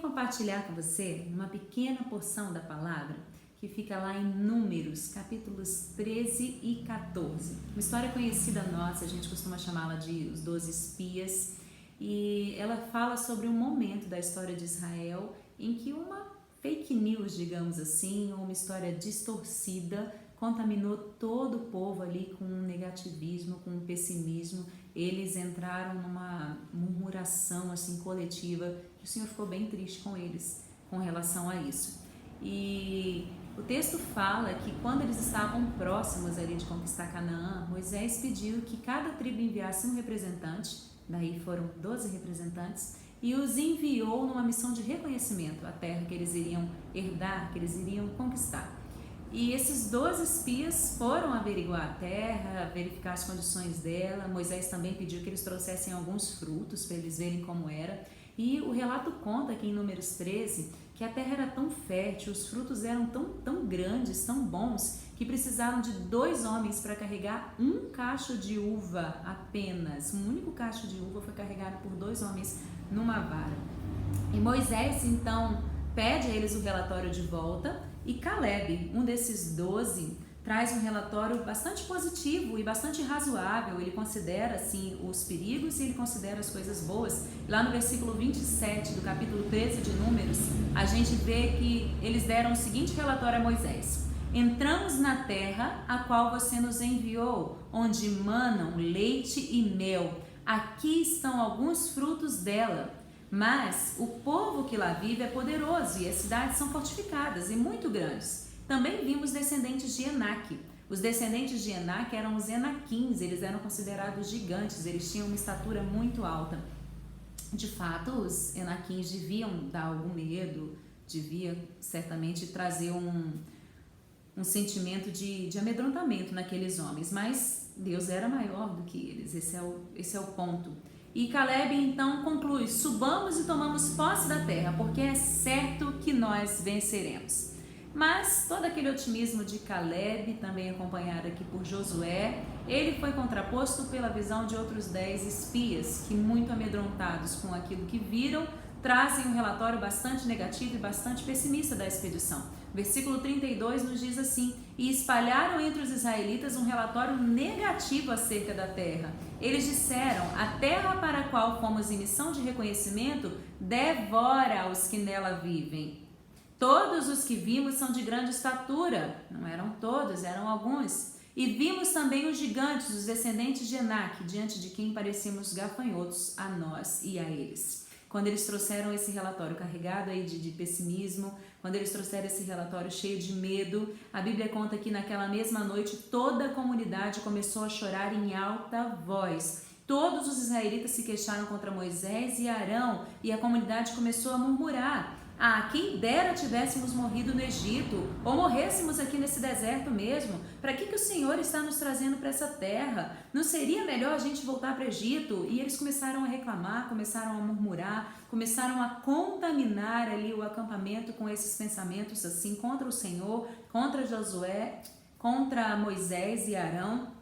compartilhar com você uma pequena porção da palavra que fica lá em Números, capítulos 13 e 14. Uma história conhecida nossa, a gente costuma chamá-la de Os 12 Espias, e ela fala sobre um momento da história de Israel em que uma fake news, digamos assim, ou uma história distorcida, contaminou todo o povo ali com um negativismo, com um pessimismo. Eles entraram numa murmuração assim coletiva, e o Senhor ficou bem triste com eles com relação a isso. E o texto fala que quando eles estavam próximos ali de conquistar Canaã, Moisés pediu que cada tribo enviasse um representante, daí foram 12 representantes, e os enviou numa missão de reconhecimento à terra que eles iriam herdar, que eles iriam conquistar. E esses 12 espias foram averiguar a terra, verificar as condições dela. Moisés também pediu que eles trouxessem alguns frutos para eles verem como era. E o relato conta aqui em Números 13 que a terra era tão fértil, os frutos eram tão grandes, tão bons, que precisaram de 2 homens para carregar um cacho de uva apenas. Um único cacho de uva foi carregado por 2 homens numa vara. E Moisés então pede a eles o relatório de volta, e Caleb, um desses 12, traz um relatório bastante positivo e bastante razoável. Ele considera assim os perigos e ele considera as coisas boas. Lá no versículo 27 do capítulo 13 de Números, a gente vê que eles deram o seguinte relatório a Moisés: entramos na terra a qual você nos enviou, onde manam leite e mel. Aqui estão alguns frutos dela. Mas o povo que lá vive é poderoso e as cidades são fortificadas e muito grandes. Também vimos descendentes de Enaque. Os descendentes de Enaque eram os Enaquins, eles eram considerados gigantes, eles tinham uma estatura muito alta. De fato, os Enaquins deviam dar algum medo, devia certamente trazer um sentimento de amedrontamento naqueles homens, mas Deus era maior do que eles, esse é o ponto. E Caleb então conclui: subamos e tomamos posse da terra, porque é certo que nós venceremos. Mas todo aquele otimismo de Caleb, também acompanhado aqui por Josué, ele foi contraposto pela visão de outros 10 espias, que muito amedrontados com aquilo que viram, trazem um relatório bastante negativo e bastante pessimista da expedição. Versículo 32 nos diz assim: e espalharam entre os israelitas um relatório negativo acerca da terra. Eles disseram: a terra para a qual fomos em missão de reconhecimento devora os que nela vivem. Todos os que vimos são de grande estatura. Não eram todos, eram alguns. E vimos também os gigantes, os descendentes de Enaque, diante de quem parecíamos gafanhotos a nós e a eles. Quando eles trouxeram esse relatório carregado aí de pessimismo, quando eles trouxeram esse relatório cheio de medo, a Bíblia conta que naquela mesma noite toda a comunidade começou a chorar em alta voz. Todos os israelitas se queixaram contra Moisés e Arão, e a comunidade começou a murmurar: ah, quem dera tivéssemos morrido no Egito, ou morrêssemos aqui nesse deserto mesmo. Para que o Senhor está nos trazendo para essa terra? Não seria melhor a gente voltar para o Egito? E eles começaram a reclamar, começaram a murmurar, começaram a contaminar ali o acampamento com esses pensamentos assim contra o Senhor, contra Josué, contra Moisés e Arão.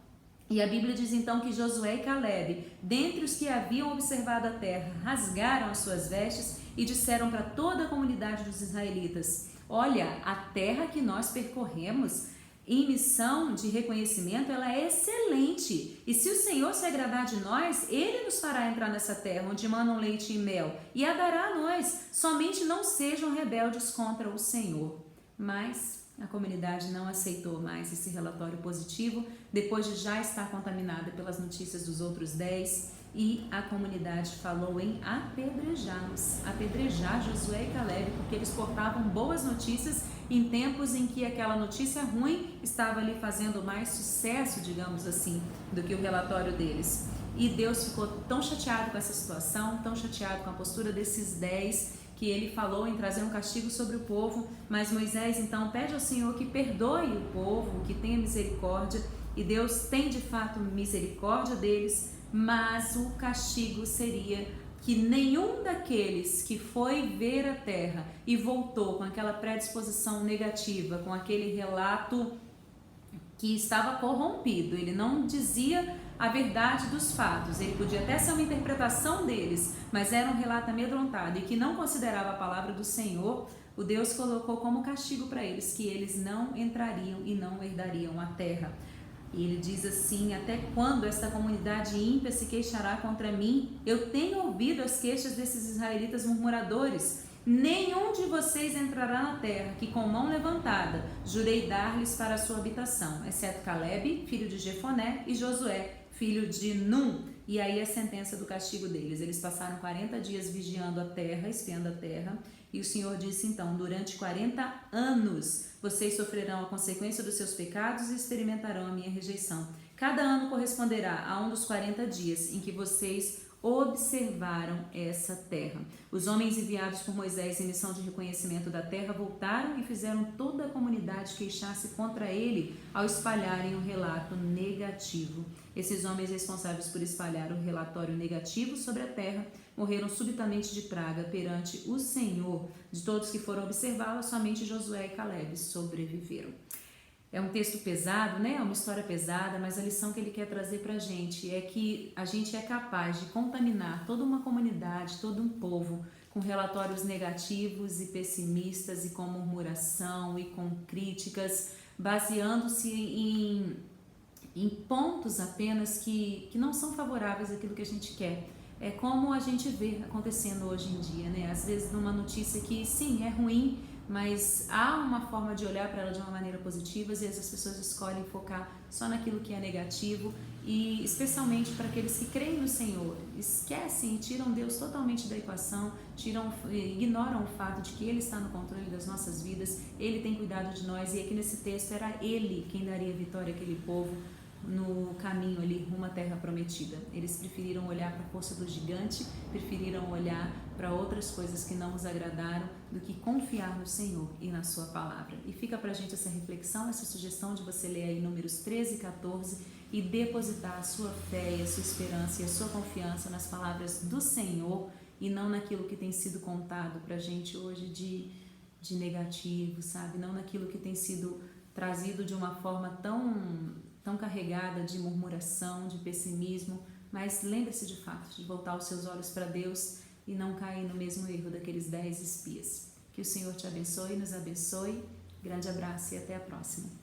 E a Bíblia diz então que Josué e Caleb, dentre os que haviam observado a terra, rasgaram as suas vestes e disseram para toda a comunidade dos israelitas: olha, a terra que nós percorremos em missão de reconhecimento, ela é excelente. E se o Senhor se agradar de nós, Ele nos fará entrar nessa terra onde manam leite e mel e a dará a nós. Somente não sejam rebeldes contra o Senhor. Mas a comunidade não aceitou mais esse relatório positivo, depois de já estar contaminada pelas notícias dos outros 10, e a comunidade falou em apedrejá-los, apedrejar Josué e Caleb, porque eles portavam boas notícias em tempos em que aquela notícia ruim estava ali fazendo mais sucesso, digamos assim, do que o relatório deles. E Deus ficou tão chateado com essa situação, tão chateado com a postura desses 10, que ele falou em trazer um castigo sobre o povo. Mas Moisés então pede ao Senhor que perdoe o povo, que tenha misericórdia, e Deus tem de fato misericórdia deles, mas o castigo seria que nenhum daqueles que foi ver a terra e voltou com aquela predisposição negativa, com aquele relato que estava corrompido, ele não dizia a verdade dos fatos. Ele podia até ser uma interpretação deles, mas era um relato amedrontado e que não considerava a palavra do Senhor. O Deus colocou como castigo para eles que eles não entrariam e não herdariam a terra. E ele diz assim: até quando esta comunidade ímpia se queixará contra mim? Eu tenho ouvido as queixas desses israelitas murmuradores. Nenhum de vocês entrará na terra que com mão levantada jurei dar-lhes para a sua habitação, exceto Calebe, filho de Jefoné, e Josué, filho de Num. E aí a sentença do castigo deles: eles passaram 40 dias vigiando a terra, espiando a terra, e o Senhor disse então: durante 40 anos vocês sofrerão a consequência dos seus pecados e experimentarão a minha rejeição. Cada ano corresponderá a um dos 40 dias em que vocês observaram essa terra. Os homens enviados por Moisés em missão de reconhecimento da terra voltaram e fizeram toda a comunidade queixar-se contra ele ao espalharem um relato negativo. Esses homens responsáveis por espalhar o relatório negativo sobre a terra morreram subitamente de praga perante o Senhor. De todos que foram observá-la, somente Josué e Calebe sobreviveram. É um texto pesado, né? É uma história pesada, mas a lição que ele quer trazer para a gente é que a gente é capaz de contaminar toda uma comunidade, todo um povo, com relatórios negativos e pessimistas e com murmuração e com críticas, baseando-se em pontos apenas que não são favoráveis àquilo que a gente quer. É como a gente vê acontecendo hoje em dia, né? Às vezes numa notícia que sim, é ruim, mas há uma forma de olhar para ela de uma maneira positiva. Às vezes as pessoas escolhem focar só naquilo que é negativo, e especialmente para aqueles que creem no Senhor, esquecem e tiram Deus totalmente da equação, ignoram o fato de que Ele está no controle das nossas vidas, Ele tem cuidado de nós, e aqui nesse texto era Ele quem daria vitória àquele povo no caminho ali rumo à terra prometida. Eles preferiram olhar para a força do gigante, preferiram olhar para outras coisas que não os agradaram, do que confiar no Senhor e na sua palavra. E fica para a gente essa reflexão, essa sugestão de você ler aí Números 13 e 14 e depositar a sua fé e a sua esperança e a sua confiança nas palavras do Senhor e não naquilo que tem sido contado para a gente hoje de negativo, sabe? Não naquilo que tem sido trazido de uma forma tão carregada de murmuração, de pessimismo. Mas lembre-se de fato de voltar os seus olhos para Deus e não cair no mesmo erro daqueles 10 espias. Que o Senhor te abençoe e nos abençoe. Grande abraço e até a próxima.